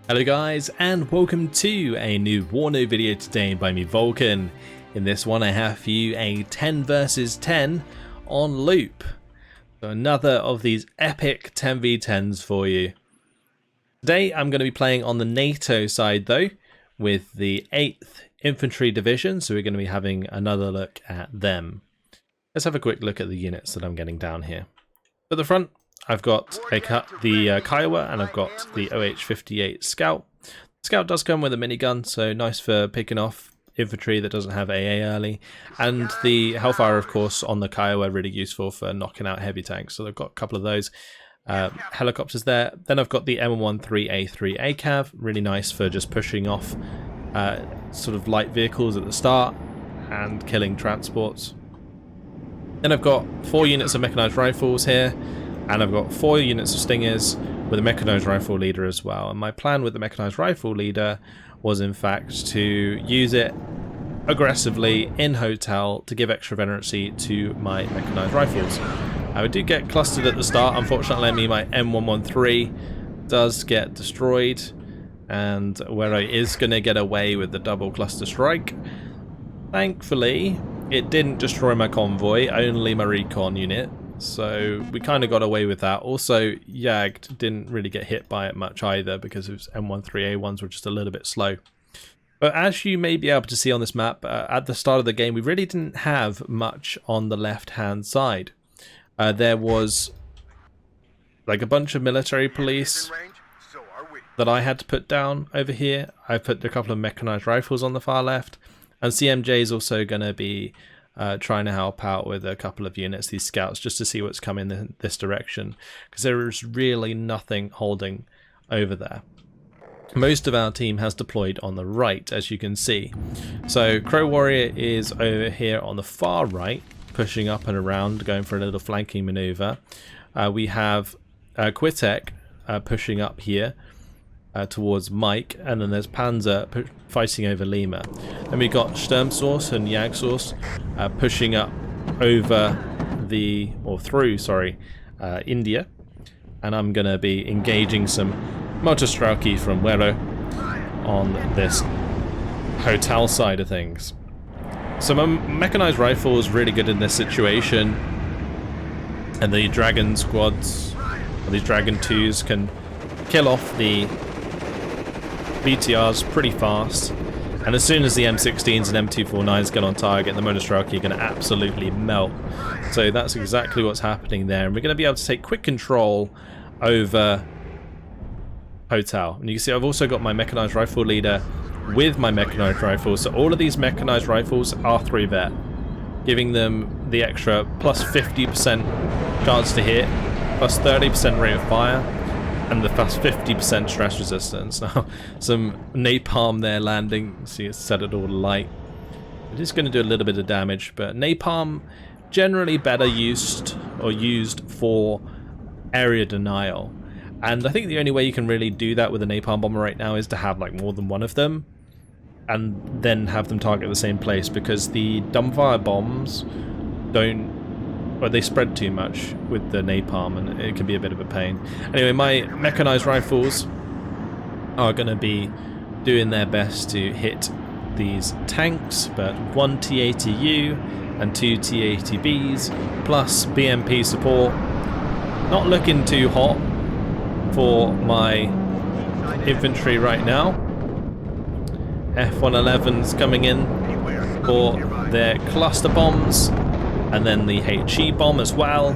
Hello guys, and welcome to a new WARNO video today by me, Vulcan. In this one I have for you a 10 versus 10 on loop. So another of these epic 10v10s for you. Today I'm going to be playing on the NATO side though, with the 8th Infantry Division, so we're going to be having another look at them. Let's have a quick look at the units that I'm getting down here. At the front, I've got the Kiowa, and I've got the OH-58 Scout. The Scout does come with a minigun, so nice for picking off infantry that doesn't have AA early. And the Hellfire, of course, on the Kiowa, really useful for knocking out heavy tanks. So I've got a couple of those. Helicopters there. Then I've got the M13A3 ACAV, really nice for just pushing off sort of light vehicles at the start and killing transports. Then I've got 4 units of mechanized rifles here. And I've got 4 units of Stingers with a mechanized rifle leader as well. And my plan with the mechanized rifle leader was in fact to use it aggressively in hotel to give extra veterancy to my mechanized rifles. I do get clustered at the start. Unfortunately, my M113 does get destroyed, and where I is going to get away with the double cluster strike. Thankfully, it didn't destroy my convoy, only my recon unit. So we kind of got away with that. Also, Jagd didn't really get hit by it much either because his M13A1s were just a little bit slow. But as you may be able to see on this map, at the start of the game, we really didn't have much on the left-hand side. There was like a bunch of military police that I had to put down over here. I put a couple of mechanized rifles on the far left. And CMJ is also going to be trying to help out with a couple of units, these scouts, just to see what's coming in this direction, because there is really nothing holding over there. Most of our team has deployed on the right, as you can see. So Crow Warrior is over here on the far right, pushing up and around, going for a little flanking maneuver. We have Quitek pushing up here towards Mike, and then there's Panzer fighting over Lima. Then we got Sturmsource and Jagdsource pushing up over through India, and I'm gonna be engaging some Motorstrauki from WARNO on this hotel side of things. So my mechanized rifle is really good in this situation, and the Dragon squads, or these Dragon 2s, can kill off the BTRs pretty fast, and as soon as the M16s and M249s get on target, the Motorstrauki are going to absolutely melt. So that's exactly what's happening there, and we're going to be able to take quick control over hotel. And you can see I've also got my mechanized rifle leader with my mechanized rifles, so all of these mechanized rifles are 3 vet, giving them the extra plus 50% chance to hit, plus 30% rate of fire, and the plus 50% stress resistance. Now, some napalm there landing. See, it's set it all to light. It is going to do a little bit of damage, but napalm generally better used for area denial. And I think the only way you can really do that with a napalm bomber right now is to have like more than one of them, and then have them target the same place, because the dumbfire bombs they spread too much with the napalm, and it can be a bit of a pain. Anyway, my mechanized rifles are going to be doing their best to hit these tanks, but 1 T-80U and 2 T-80Bs plus BMP support. Not looking too hot for my infantry right now. F-111's coming in for their cluster bombs, and then the HE bomb as well.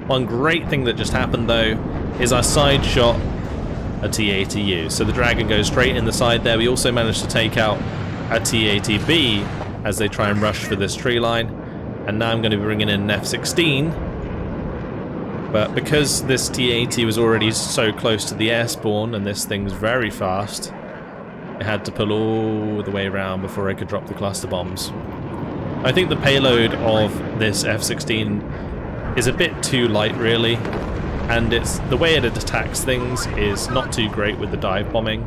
One great thing that just happened though is I side shot a T-80U, so the Dragon goes straight in the side there. We also managed to take out a T-80B as they try and rush for this tree line, and now I'm going to be bringing in an F-16, but because this T-80 was already so close to the air spawn and this thing's very fast, I had to pull all the way around before I could drop the cluster bombs. I think the payload of this F-16 is a bit too light really, and the way it attacks things is not too great with the dive bombing.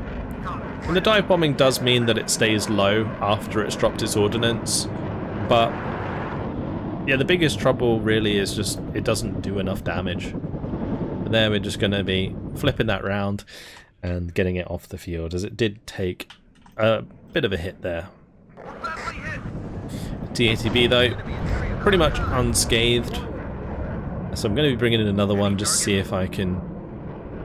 And the dive bombing does mean that it stays low after it's dropped its ordnance, but yeah, the biggest trouble really is just it doesn't do enough damage. But there we're just going to be flipping that round. and getting it off the field, as it did take a bit of a hit there. T-80B though, pretty much unscathed. So I'm going to be bringing in another one just to see if I can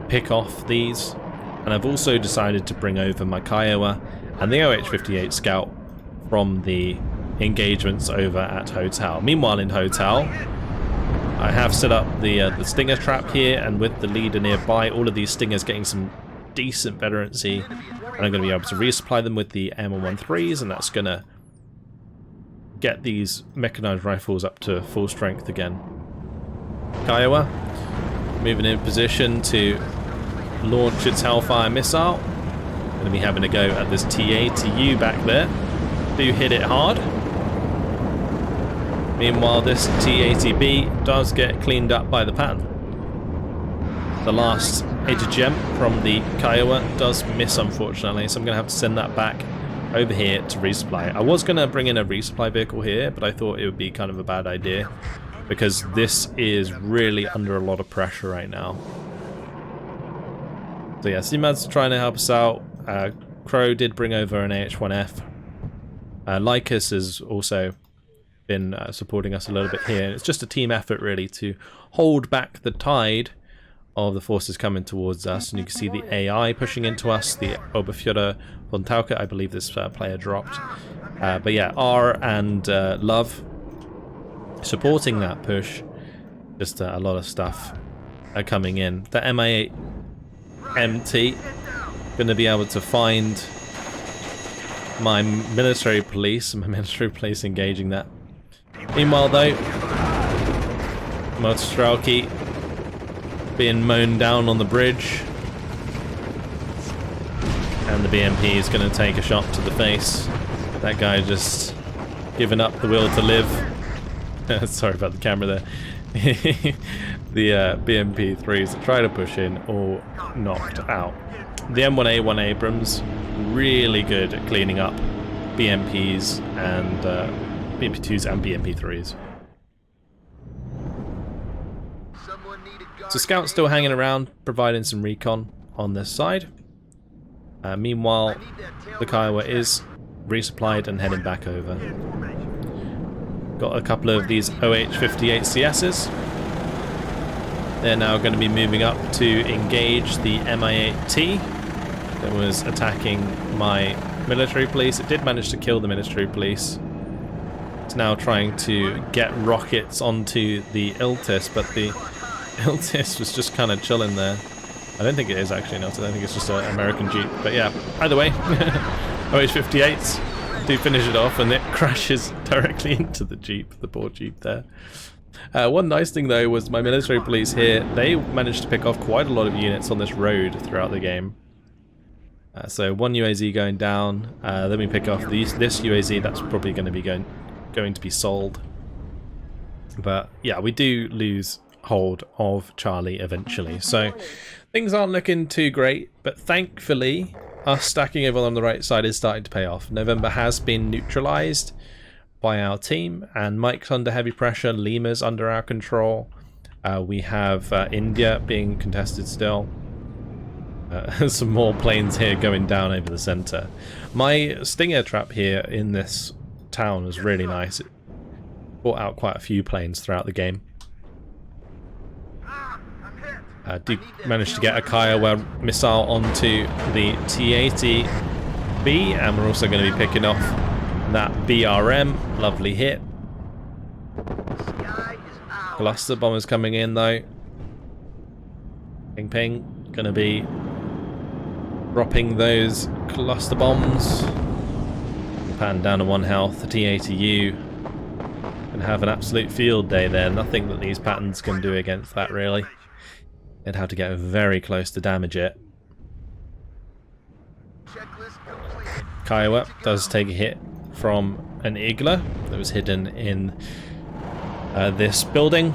pick off these. And I've also decided to bring over my Kiowa and the OH-58 Scout from the engagements over at Hotel. Meanwhile in Hotel, I have set up the Stinger trap here, and with the leader nearby, all of these Stingers getting some decent veterancy, and I'm going to be able to resupply them with the M113s, and that's going to get these mechanized rifles up to full strength again. Kiowa moving in position to launch its Hellfire missile. Going to be having a go at this T-80U back there. Do hit it hard. Meanwhile, this T-80B does get cleaned up by the Patton. The last attrition from the Kiowa does miss, unfortunately, so I'm going to have to send that back over here to resupply. I was going to bring in a resupply vehicle here, but I thought it would be kind of a bad idea because this is really under a lot of pressure right now. So yeah, CMAD's trying to help us out. Crow did bring over an AH-1F. Lycus has also been supporting us a little bit here. It's just a team effort really to hold back the tide of the forces coming towards us, and you can see the AI pushing into us, the Oberführer von Tauke, I believe this player dropped. But yeah, R and Love supporting that push. Just a lot of stuff coming in. The MI8 MT going to be able to find my military police engaging that. Meanwhile though, Motorstrelki being mown down on the bridge, and the BMP is going to take a shot to the face. That guy just giving up the will to live. Sorry about the camera there. The BMP-3s that try to push in, all knocked out. The M1A1 Abrams really good at cleaning up BMPs and BMP-2s and BMP-3s. So Scout's still hanging around, providing some recon on this side. Meanwhile, the Kiowa is resupplied and heading back over. Got a couple of these OH-58 CSs. They're now going to be moving up to engage the Mi-8T that was attacking my military police. It did manage to kill the military police. It's now trying to get rockets onto the Iltis, but the Iltis was just kind of chilling there. I don't think it is actually an Iltis, I think it's just an American Jeep. But yeah, either way, OH-58s do finish it off, and it crashes directly into the Jeep, the poor Jeep there. One nice thing though was my military police here, they managed to pick off quite a lot of units on this road throughout the game. So one UAZ going down, then we pick off this UAZ, that's probably going to be going to be sold. But yeah, we do lose hold of Charlie eventually, so things aren't looking too great, but thankfully us stacking over on the right side is starting to pay off. November has been neutralized by our team, and Mike's under heavy pressure, Lima's under our control. We have India being contested still. Some more planes here going down over the center. My Stinger trap here in this town was really nice. It brought out quite a few planes throughout the game. Do manage to get a Kiowa missile onto the T-80B, and we're also going to be picking off that BRM. Lovely hit. Cluster bombers coming in though. Ping ping. Going to be dropping those cluster bombs. Pan down to 1 health. The T-80U can have an absolute field day there. Nothing that these patterns can do against that really. They'd have to get very close to damage it. Kiowa does take a hit from an Igla that was hidden in this building.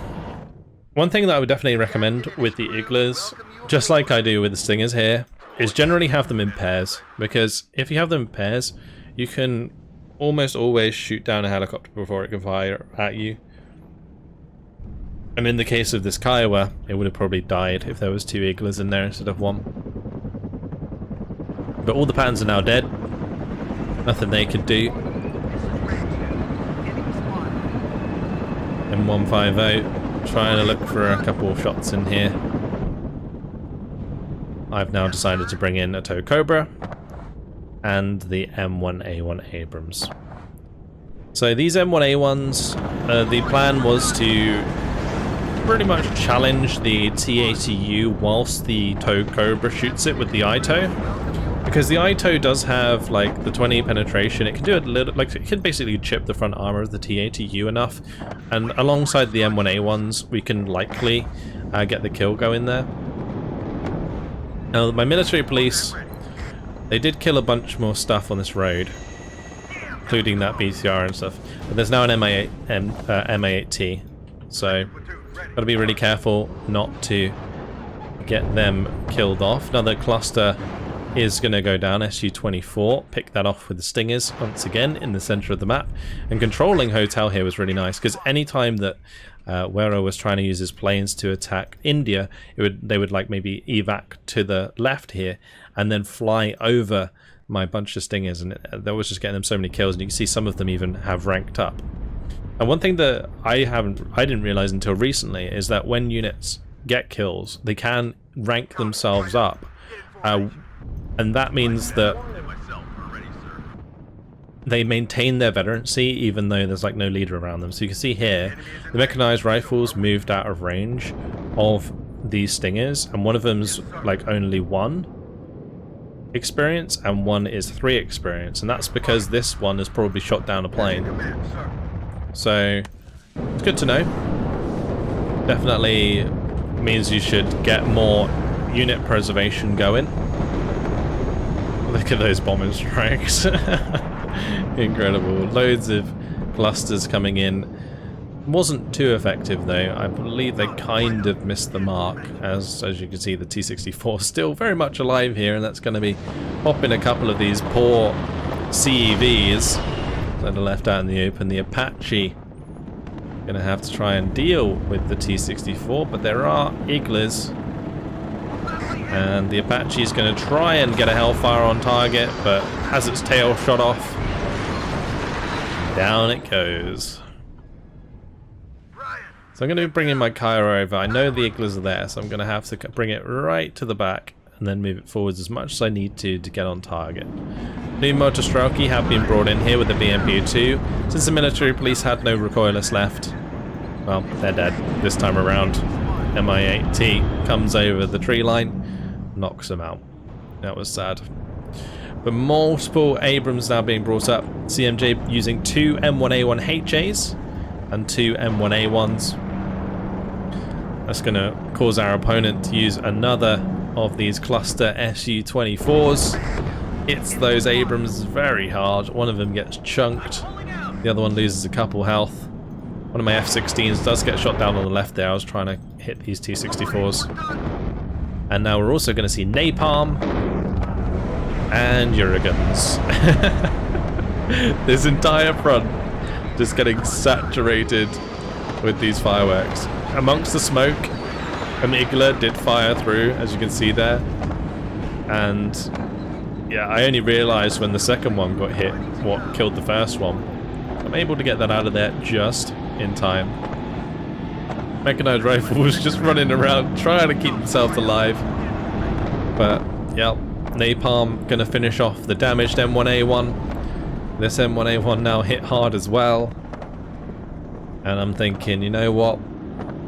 One thing that I would definitely recommend with the Iglas, just like I do with the Stingers here, is generally have them in pairs, because if you have them in pairs, you can almost always shoot down a helicopter before it can fire at you. And in the case of this Kiowa, it would have probably died if there was 2 Iglas in there instead of 1. But all the patterns are now dead. Nothing they could do. M150 trying to look for a couple of shots in here. I've now decided to bring in a tow Cobra and the M1A1 Abrams. So these M1A1s, the plan was to pretty much challenge the T-80U whilst the tow Cobra shoots it with the ITO. Because the ITO does have like the 20 penetration, it can do a little, like it can basically chip the front armor of the T-80U enough, and alongside the M1A1s we can likely get the kill going there. Now my military police, they did kill a bunch more stuff on this road, including that BTR and stuff, but there's now an MA8T, so gotta be really careful not to get them killed off. Another cluster is going to go down, SU-24, pick that off with the Stingers once again in the center of the map. And controlling Hotel here was really nice, because any time that WARNO was trying to use his planes to attack India, they would like maybe evac to the left here and then fly over my bunch of Stingers, and that was just getting them so many kills, and you can see some of them even have ranked up. And one thing that I didn't realize until recently is that when units get kills, they can rank themselves up. And that means that they maintain their veterancy even though there's like no leader around them. So you can see here, the mechanized rifles moved out of range of these Stingers, and one of them's like only 1 experience and one is 3 experience, and that's because this one has probably shot down a plane. So it's good to know. Definitely means you should get more unit preservation going. Look at those bombing strikes. Incredible. Loads of clusters coming in. Wasn't too effective though. I believe they kind of missed the mark. As you can see, the T-64 still very much alive here, and that's going to be popping a couple of these poor CEVs that are left out in the open. The Apache going to have to try and deal with the T-64, but there are Iglas. And the Apache is going to try and get a Hellfire on target, but has its tail shot off. Down it goes. So I'm going to be bringing my Cairo over. I know the Iglas are there, so I'm going to have to bring it right to the back and then move it forwards as much as I need to get on target. New motor Strelky have been brought in here with the BMP-2. Since the military police had no recoilless left, well, they're dead this time around. Mi-8T comes over the tree line, knocks them out. That was sad. But multiple Abrams now being brought up. CMJ using 2 M1A1HAs and 2 M1A1s. That's going to cause our opponent to use another of these cluster SU-24s. Hits those Abrams very hard. One of them gets chunked. The other one loses a couple health. One of my F-16s does get shot down on the left there. I was trying to hit these T-64s. And now we're also going to see napalm and Eurogans. This entire front just getting saturated with these fireworks. Amongst the smoke, an Igla did fire through, as you can see there. And yeah, I only realized when the second one got hit what killed the first one. I'm able to get that out of there just in time. Mechanized rifle was just running around trying to keep themselves alive. But yeah, napalm gonna finish off the damaged M1A1. This M1A1 now hit hard as well. And I'm thinking, you know what?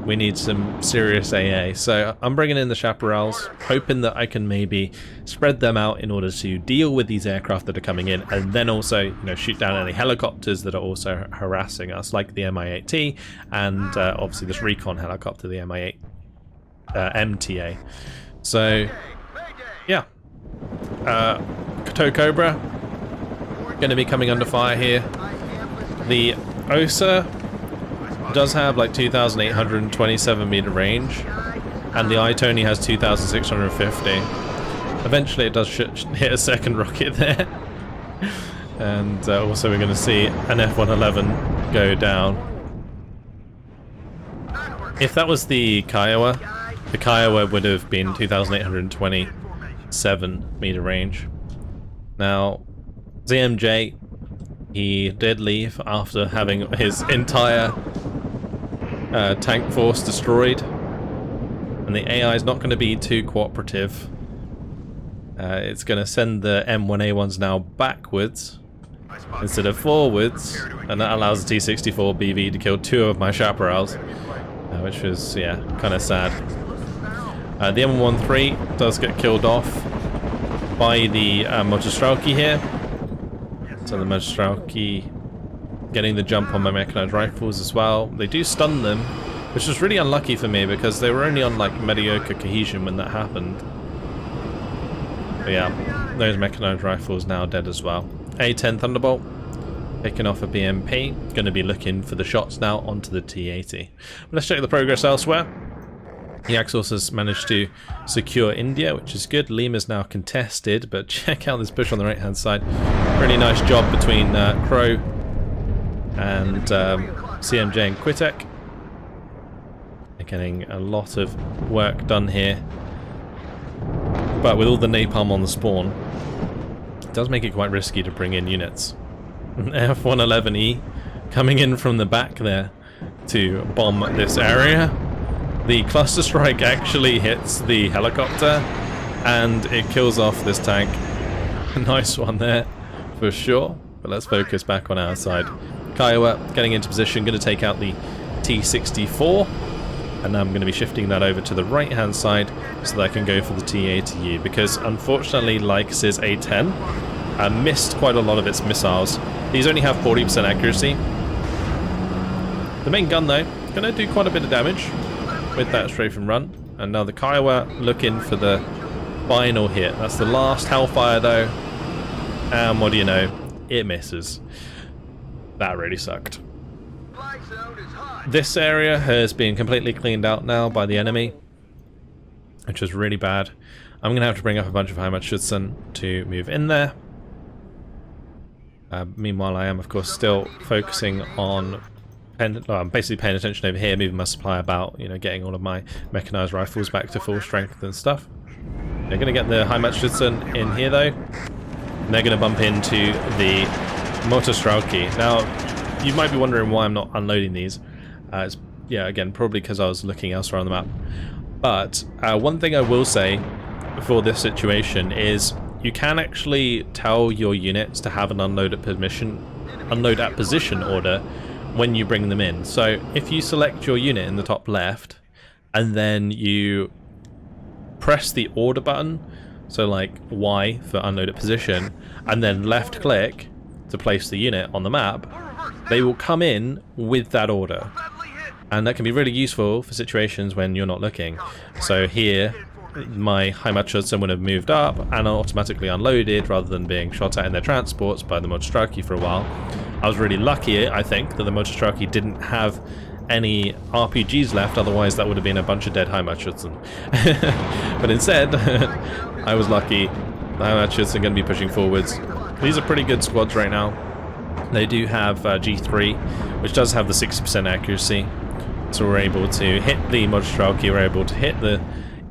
We need some serious AA. So I'm bringing in the chaparrals, hoping that I can maybe spread them out in order to deal with these aircraft that are coming in, and then also, you know, shoot down any helicopters that are also harassing us, like the Mi-8T, and obviously this recon helicopter, the Mi-8 MTA. So yeah, tow Cobra going to be coming under fire here. The OSA does have like 2,827 meter range, and the ITO only has 2,650. Eventually it does hit a second rocket there. And also we're going to see an F-111 go down. If that was the Kiowa would have been 2,827 meter range. Now, ZMJ, he did leave after having his entire tank force destroyed. And the AI is not going to be too cooperative. It's going to send the M1A1s now backwards instead of forwards, and that allows the T-64 BV to kill 2 of my chaparrals, which was, yeah, kind of sad. The M113 does get killed off by the Motostrauki here. So the Motostrauki getting the jump on my mechanized rifles as well. They do stun them, which was really unlucky for me because they were only on like mediocre cohesion when that happened. But yeah, those mechanized rifles now dead as well. A10 Thunderbolt picking off a BMP. Going to be looking for the shots now onto the T80. But let's check the progress elsewhere. The Axis has managed to secure India, which is good. Lima's now contested, but check out this push on the right hand side. Really nice job between Crow and CMJ and Quitek. They're getting a lot of work done here. But with all the napalm on the spawn, it does make it quite risky to bring in units. F-111E coming in from the back there to bomb this area. The cluster strike actually hits the helicopter and it kills off this tank. Nice one there for sure. But let's focus back on our side. Kiowa getting into position, going to take out the T-64. And I'm going to be shifting that over to the right hand side so that I can go for the T-80U, because unfortunately Lycus's A10 missed quite a lot of its missiles. These only have 40% accuracy. The main gun though, going to do quite a bit of damage with that strafe and run. And now the Kiowa looking for the final hit. That's the last Hellfire though, and what do you know, it misses. That really sucked. This area has been completely cleaned out now by the enemy, which is really bad. I'm going to have to bring up a bunch of Heimatschützen to move in there. Meanwhile, I am, of course, still focusing on I'm basically paying attention over here, moving my supply about, you know, getting all of my mechanized rifles back to full strength and stuff. They're going to get the Heimatschützen in here, though. And they're going to bump into the Motostrauki. Now, you might be wondering why I'm not unloading these. It's, yeah, again, probably because I was looking elsewhere on the map. But one thing I will say for this situation is you can actually tell your units to have an unload at position order when you bring them in. So if you select your unit in the top left and then you press the order button, so like Y for unload at position, and then left click to place the unit on the map, they will come in with that order. And that can be really useful for situations when you're not looking. So here, my Heimatschützen would have moved up and automatically unloaded rather than being shot at in their transports by the Motostrauki for a while. I was really lucky, I think, that the Motostrauki didn't have any RPGs left, otherwise that would have been a bunch of dead Heimatschützen. But instead, I was lucky. The Heimatschützen are going to be pushing forwards. These are pretty good squads right now. They do have G3, which does have the 60% accuracy. So we're able to hit the Motostrauki, we're able to hit the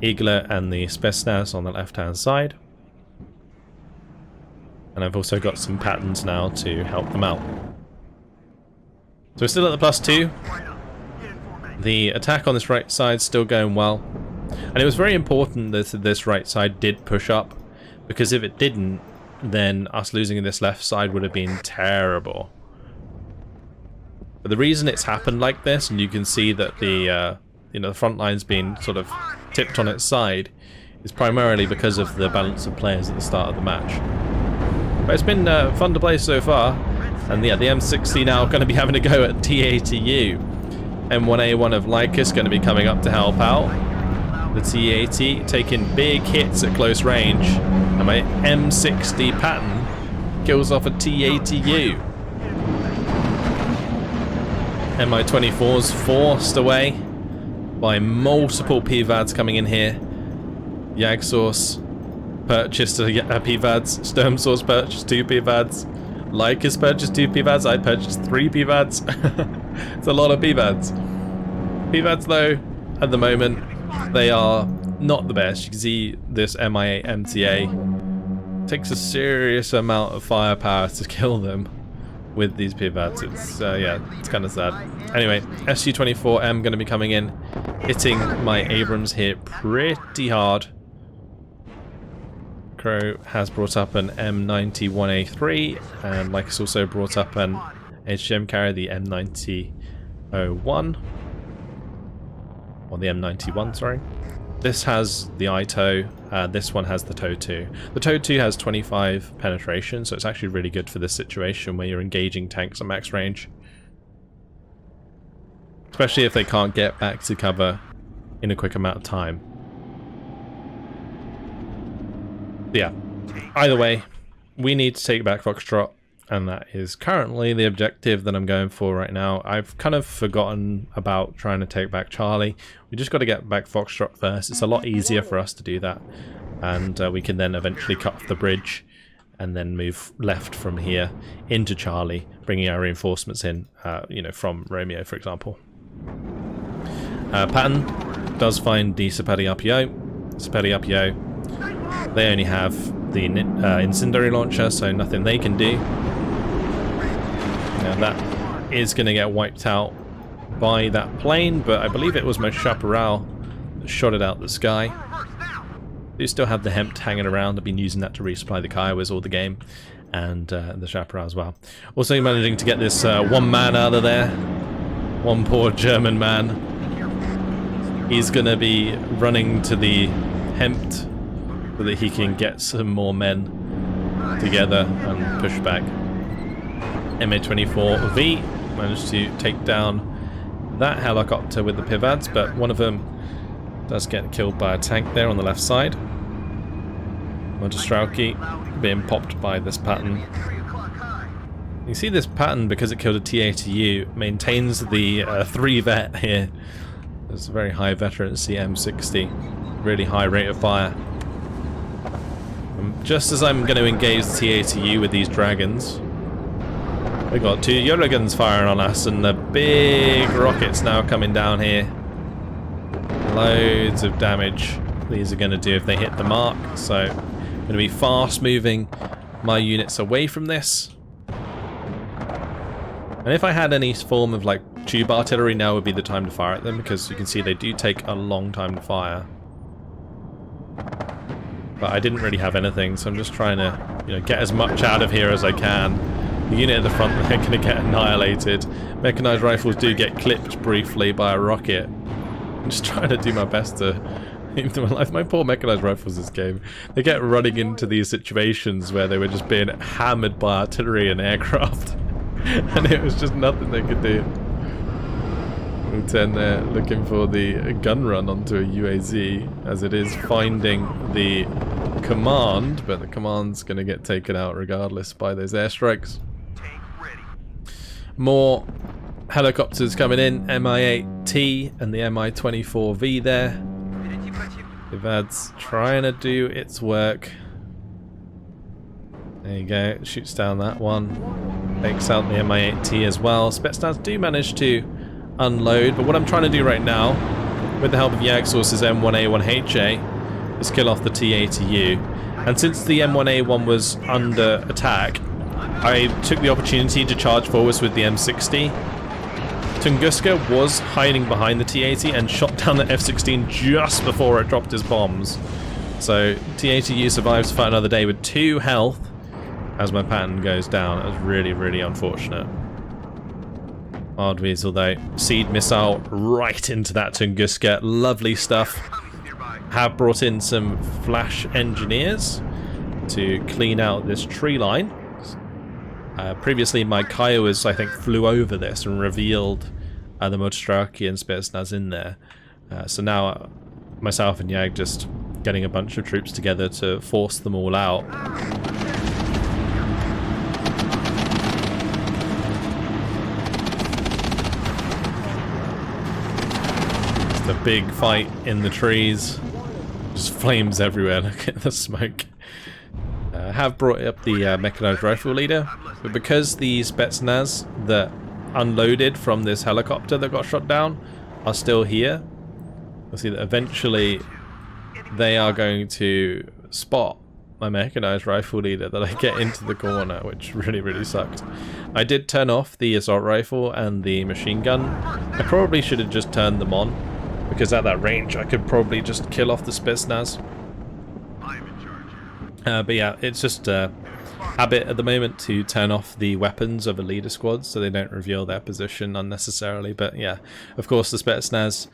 Igla and the Spetsnaz on the left-hand side. And I've also got some patterns now to help them out. So we're still at the +2. The attack on this right side still going well. And it was very important that this right side did push up, because if it didn't, then us losing this left side would have been terrible. But the reason it's happened like this, and you can see that the the front line's been sort of tipped on its side, is primarily because of the balance of players at the start of the match. But it's been fun to play so far, and yeah, the M60 now going to be having to go at T80U. M1A1 of Lycus going to be coming up to help out. The T80 taking big hits at close range, and my M60 pattern kills off a T80U. Mi-24's forced away by multiple PVADs coming in here. Jagdsource purchased a PVADs, Sturmsource purchased 2 PVADs, Lycus purchased 2 PVADs, I purchased 3 PVADs. It's a lot of PVADs. PVADs though, at the moment, they are not the best. You can see this MI8 MTA takes a serious amount of firepower to kill them with these pivots. It's yeah, it's kind of sad. Anyway, SU-24M going to be coming in, hitting my Abrams here pretty hard. Crow has brought up an M91A3, and Mike has also brought up an HGM carrier, the M9001, or the M91, sorry. This has the ITO, this one has the TOW 2. The TOW 2 has 25 penetration, so it's actually really good for this situation where you're engaging tanks at max range. Especially if they can't get back to cover in a quick amount of time. Yeah, either way, we need to take back Foxtrot, and that is currently the objective that I'm going for right now. I've kind of forgotten about trying to take back Charlie. We just got to get back Foxtrot first. It's a lot easier for us to do that, and we can then eventually cut off the bridge and then move left from here into Charlie, bringing our reinforcements in, you know, from Romeo, for example. Patton does find the Sapedi RPO. Sapedi RPO. They only have the incendiary launcher, so nothing they can do. Now that is going to get wiped out by that plane, but I believe it was my Chaparral that shot it out the sky. They still have the Hempt hanging around. I've been using that to resupply the Kiowas all the game, and the Chaparral as well. Also managing to get this one man out of there. One poor German man. He's going to be running to the Hempt so that he can get some more men together and push back. MA-24V managed to take down that helicopter with the pivads, but one of them does get killed by a tank there on the left side. Motostrauki being popped by this Patton. You see this Patton, because it killed a T-80U, maintains the 3 vet here. There's a very high veterancy M60, really high rate of fire. Just as I'm going to engage the T-80U with these dragons, we've got 2 Eurogans firing on us, and the big rockets now coming down here. Loads of damage these are going to do if they hit the mark, so I'm going to be fast moving my units away from this. And if I had any form of like tube artillery, now would be the time to fire at them, because you can see they do take a long time to fire. But I didn't really have anything, so I'm just trying to, you know, get as much out of here as I can. The unit at the front, they're going to get annihilated. Mechanized rifles do get clipped briefly by a rocket. I'm just trying to do my best to keep them alive. My poor mechanized rifles this game. They get running into these situations where they were just being hammered by artillery and aircraft. And it was just nothing they could do. Ten there looking for the gun run onto a UAZ, as it is finding the command, but the command's going to get taken out regardless by those airstrikes. More helicopters coming in, Mi-8T and the Mi-24V there. The VAD's trying to do its work. There you go, it shoots down that one. Takes out the Mi-8T as well. Spetsnaz do manage to unload, but what I'm trying to do right now, with the help of Yagsource's M1A1HA, is kill off the T-80U. And since the M1A1 was under attack, I took the opportunity to charge forwards with the M60. Tunguska was hiding behind the T-80 and shot down the F-16 just before it dropped his bombs. So T-80U survives to fight another day with 2 health as my Patton goes down. It was really, really unfortunate. Hardweasel though, seed missile right into that Tunguska. Lovely stuff. Have brought in some flash engineers to clean out this tree line. Previously my Kiowas, I think, flew over this and revealed the Motostrauki and Spetsnaz in there. So now myself and Yag just getting a bunch of troops together to force them all out. A big fight in the trees, just flames everywhere. Look at the smoke. Have brought up the mechanized rifle leader, but because the Spetsnaz that unloaded from this helicopter that got shot down are still here, you'll see that eventually they are going to spot my mechanized rifle leader that I get into the corner, which really sucked. I did turn off the assault rifle and the machine gun. I probably should have just turned them on, because at that range I could probably just kill off the Spetsnaz. But yeah, it's just a habit at the moment to turn off the weapons of a leader squad so they don't reveal their position unnecessarily. But yeah, of course the Spetsnaz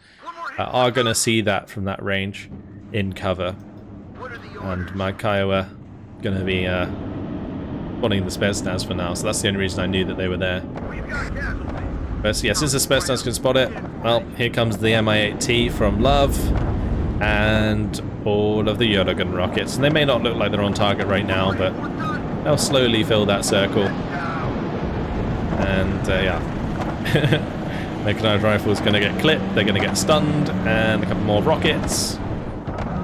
are going to see that from that range in cover. And my Kiowa going to be spawning the Spetsnaz for now, so that's the only reason I knew that they were there. But yeah, since the Spetsnaz can spot it, well, here comes the Mi-8T from Love and all of the Eugen rockets. And they may not look like they're on target right now, but they'll slowly fill that circle. And yeah, mechanized rifle is going to get clipped, they're going to get stunned, and a couple more rockets.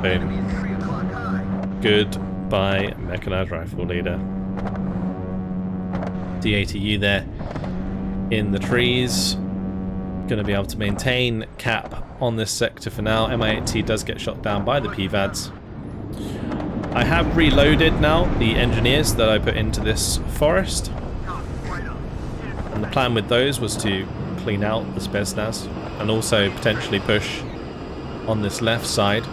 Boom. Goodbye, mechanized rifle leader. D80U there in the trees. Going to be able to maintain cap on this sector for now. Mi-8T does get shot down by the PVADs. I have reloaded now the engineers that I put into this forest. And the plan with those was to clean out the Spetsnaz and also potentially push on this left side.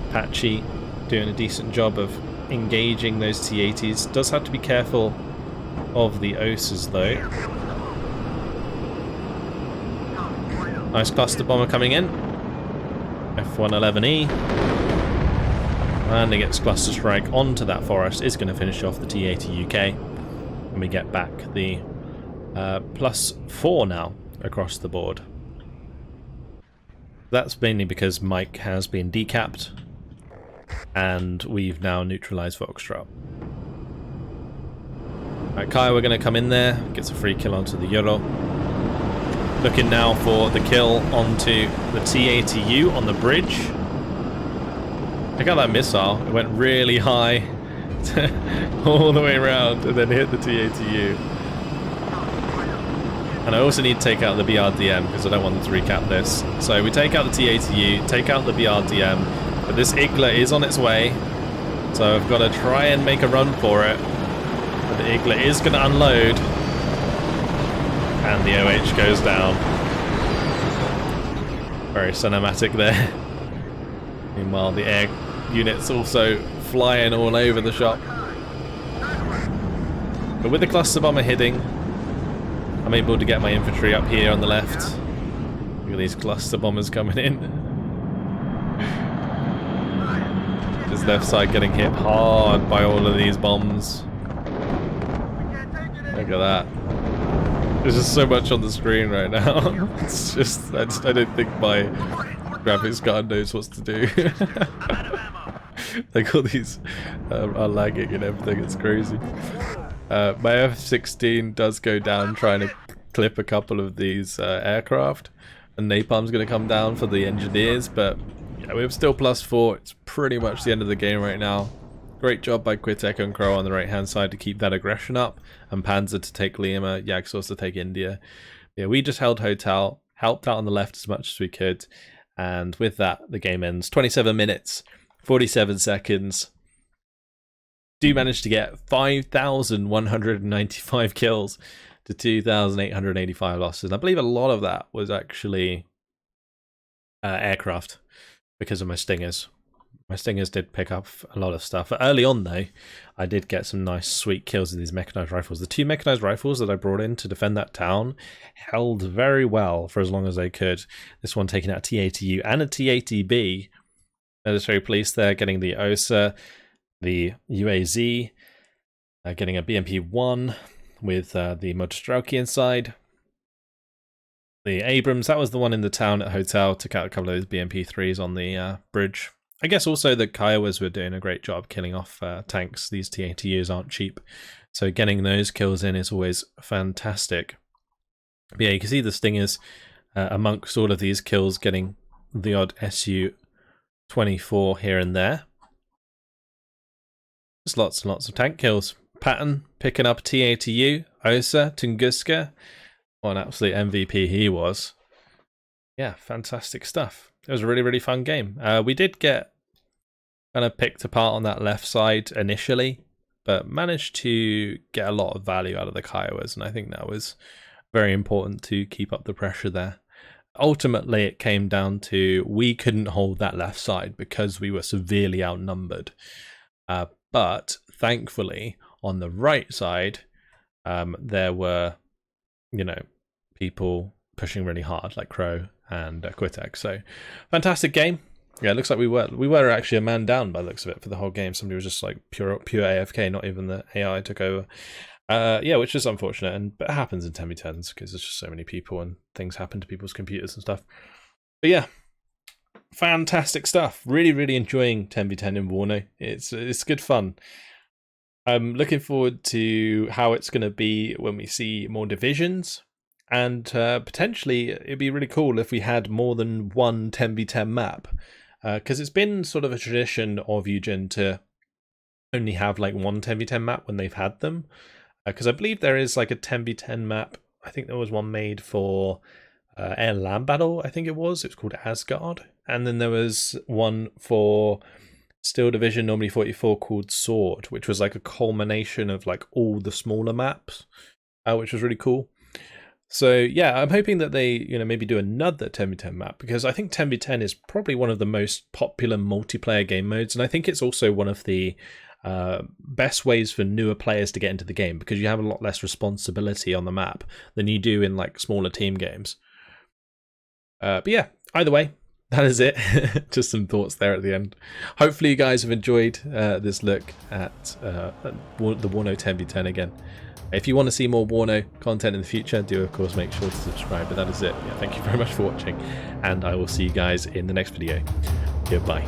Apache doing a decent job of engaging those T-80s. Does have to be careful of the OSAs though. Nice cluster bomber coming in. F-111E. And it gets cluster strike onto that forest. Is going to finish off the T-80 UK. And we get back the +4 now across the board. That's mainly because Mike has been decapped. And we've now neutralized Foxtrot. Right, Kai, we're going to come in there. Gets a free kill onto the Euro. Looking now for the kill onto the T-80U on the bridge. Check out that missile. It went really high all the way around and then hit the T-80U. And I also need to take out the BRDM because I don't want them to recap this. So we take out the T-80U, take out the BRDM, but this Igla is on its way. So I've got to try and make a run for it. But the Igla is going to unload. And the OH goes down. Very cinematic there. Meanwhile, the air units also flying all over the shop. But with the cluster bomber hitting, I'm able to get my infantry up here on the left. Look at these cluster bombers coming in. This left side getting hit hard by all of these bombs. Look at that. There's just so much on the screen right now. It's just, I don't think my graphics card knows what to do. Like all these are lagging and everything, it's crazy. My F-16 does go down trying to clip a couple of these aircraft. And napalm's going to come down for the engineers, but yeah, we're still +4. It's pretty much the end of the game right now. Great job by Quitek and Crow on the right hand side to keep that aggression up, and Panzer to take Lima, Yagsos to take India. Yeah, we just held Hotel, helped out on the left as much as we could, and with that the game ends. 27 minutes, 47 seconds. Do manage to get 5,195 kills to 2,885 losses. And I believe a lot of that was actually aircraft because of my Stingers. My Stingers did pick up a lot of stuff. Early on, though, I did get some nice, sweet kills with these mechanized rifles. The 2 mechanized rifles that I brought in to defend that town held very well for as long as they could. This one taking out T-80U and a T-80B. Military police there getting the OSA, the UAZ, getting a BMP-1 with the Motostrelki inside. The Abrams, that was the one in the town at Hotel, took out a couple of those BMP-3s on the bridge. I guess also the Kiowas were doing a great job killing off tanks. These T-80Us aren't cheap, so getting those kills in is always fantastic. But yeah, you can see the Stingers amongst all of these kills getting the odd Su-24 here and there. Just lots and lots of tank kills. Patton picking up T-80U, Osa, Tunguska. What an absolute MVP he was. Yeah, fantastic stuff. It was a really, really fun game. We did get kind of picked apart on that left side initially, but managed to get a lot of value out of the Kiowas, and I think that was very important to keep up the pressure there. Ultimately, it came down to we couldn't hold that left side because we were severely outnumbered. But thankfully, on the right side, there were, people pushing really hard, like Crow and Quitek. So, fantastic game. Yeah, it looks like we were actually a man down by the looks of it for the whole game. Somebody was just like pure AFK, not even the AI took over. Yeah, which is unfortunate, but it happens in 10v10s because there's just so many people and things happen to people's computers and stuff. But yeah, fantastic stuff. Really, really enjoying 10v10 in WARNO. It's good fun. I'm looking forward to how it's going to be when we see more divisions, and potentially it'd be really cool if we had more than one 10v10 map, because it's been sort of a tradition of Eugen to only have like one 10v10 map when they've had them. Because I believe there is like a 10v10 map. I think there was one made for Air Land Battle, I think it was. It was called Asgard. And then there was one for Steel Division, normally 44, called Sword, which was like a culmination of like all the smaller maps, which was really cool. So yeah, I'm hoping that they, maybe do another 10v10 map, because I think 10v10 is probably one of the most popular multiplayer game modes. And I think it's also one of the best ways for newer players to get into the game, because you have a lot less responsibility on the map than you do in like smaller team games. But yeah, either way, that is it. Just some thoughts there at the end. Hopefully you guys have enjoyed this look at the WARNO 10v10 again. If you want to see more WARNO content in the future, do of course make sure to subscribe. But that is it. Yeah, thank you very much for watching, and I will see you guys in the next video. Goodbye.